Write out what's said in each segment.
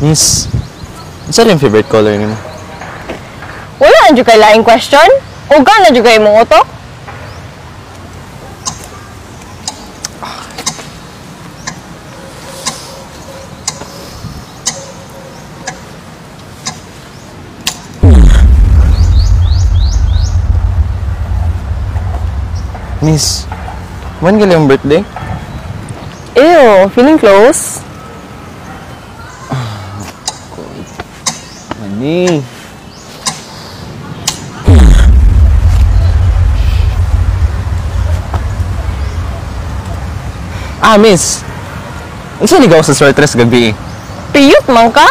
Miss, ano yung favorite color niyo? Wala na dyan kay laing question? O ka na dyan kay mong utok? Miss, when gali yung birthday? Ew, feeling close? Mani. Miss. Ang saligaw sa sweatress gabi. Piyot man ka?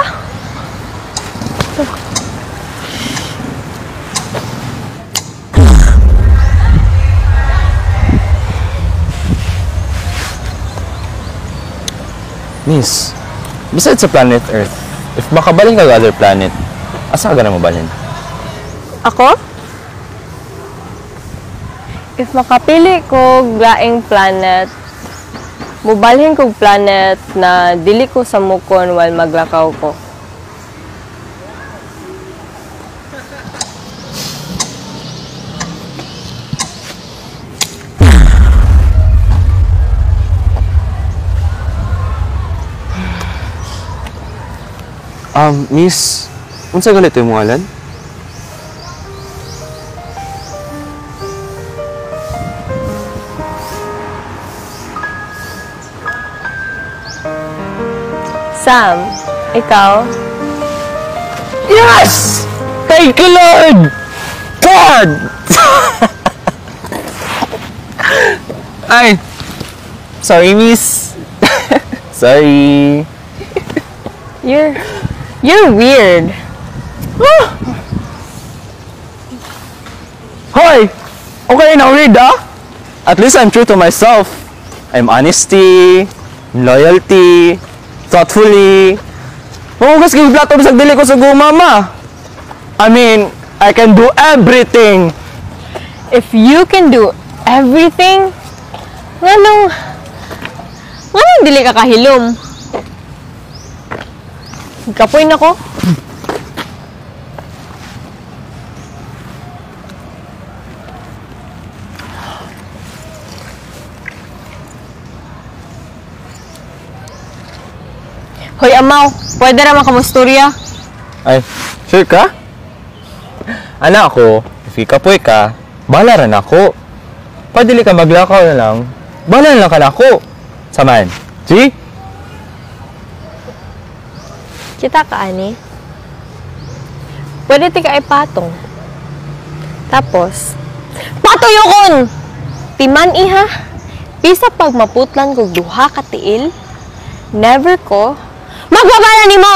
Miss, besides sa planet Earth, if makabaling ka sa other planet, asa ka na mabalhin? Ako? If makapili ko laing planet, mubalhin kog planet na dili ko sa mukon while maglakaw ko. Miss, unsa galit yung mga alan? Sam, ikaw? Yes! Thank you, Lord! God! Ay! Sorry, miss. Sorry. You're weird. Hoy! Okay na weird, At least I'm true to myself. I'm honesty, loyalty, thoughtfully. Mamugas kayo plato bisag dili ko sa gumama. I mean, I can do everything. If you can do everything, nganong dili ka kahilom? Kapoy na ko. Hoy, amaw. Pwede naman ka musturya? Ay, sure ka? Anak ko, if ikapoy ka, bahala rin ako. Padili ka maglakaw na lang, bahala na lang ka na ako. Saman, see? Kita ka, ani? Pwede ti ka ipatong. Tapos, patuyokon! Timan iha, pisa pag maputlan kog duha ka tiil, never ko, magbabala ni mo!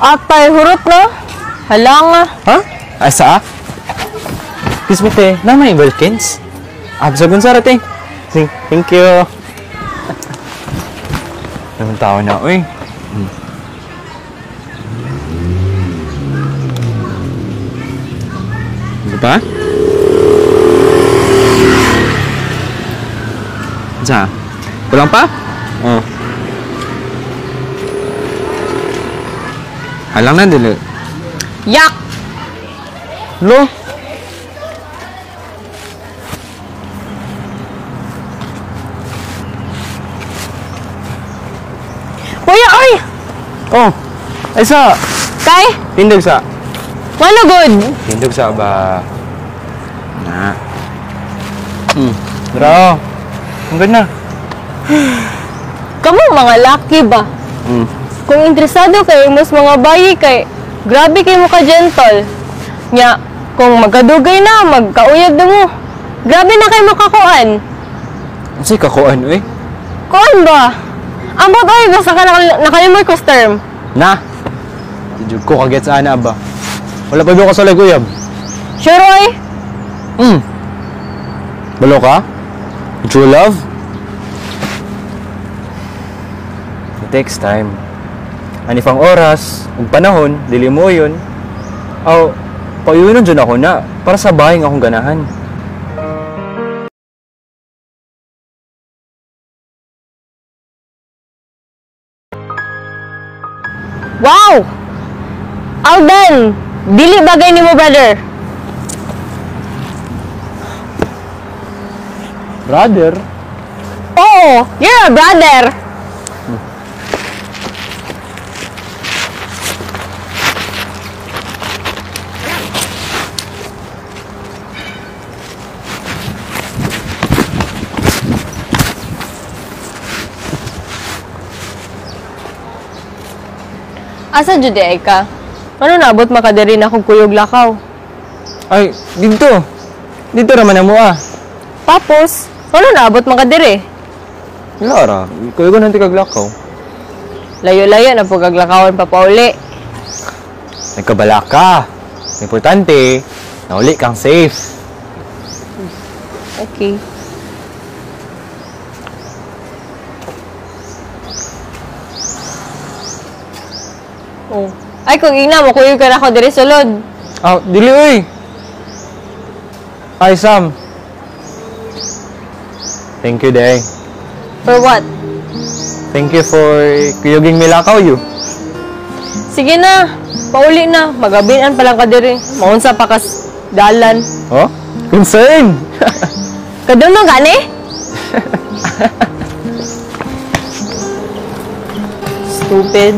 Atay, hurot na. Hala nga. Ha? Asa? Excuse me, te. Na may Wilkins? Absagun sa rating. Thank you. Naman tao na, uy. Ano ba? Sa? Kulang pa? Oh. Halang na dili. Yak! Lo? Kuya, oy! Oh! Ay sa! Kay? Tindog sa. Wano good? Tindog sa ba? Na. Bro. Ang ganda. Kamu mga laki ba? Kung interesado kayo mas mga bayi kay grabe kayo mo ka gentle. Nya, kung magkadugay na, magkauyad na mo. Grabe na kayo makakuan. Ang say kakuan, uy. Kuan ba? Ambot oy, basta ka nakalimay ko term. Na! Tijud ko kagets ana ba? Wala pa doon ka sa uyab. Sure oy? Balo ka? True love? It takes time. Ani pang oras, ug panahon, dili mo yun. Aw, pauyunon dyan ako na, para sa bahay nga akong ganahan. Wow! Alden! Dili bagay ni mo, brother. Brother? Oo, you're a brother. Asa jud ay ka? Ano nabot makadiri na kog kuyog lakaw? Ay, dito. Dito naman na mo ah. Tapos, ano nabot makadiri? Lara, ikaw ko nanti kaglakaw. Layo-layo na pagaglakawan pa pauli. Nagkabala ka. Importante, nauli kang safe. Okay. Oh. Ay, kung ina mo, kuyog ka na ako diri sulod. Ah, dili uy. Hi Sam. Thank you, Day. For what? Thank you for kuyuging milakaw you. Sige na, pauli na. Magabinan pa lang ka diri. Maunsa pa kas dalan. Oh? Concern! Kadunong gani? Stupid.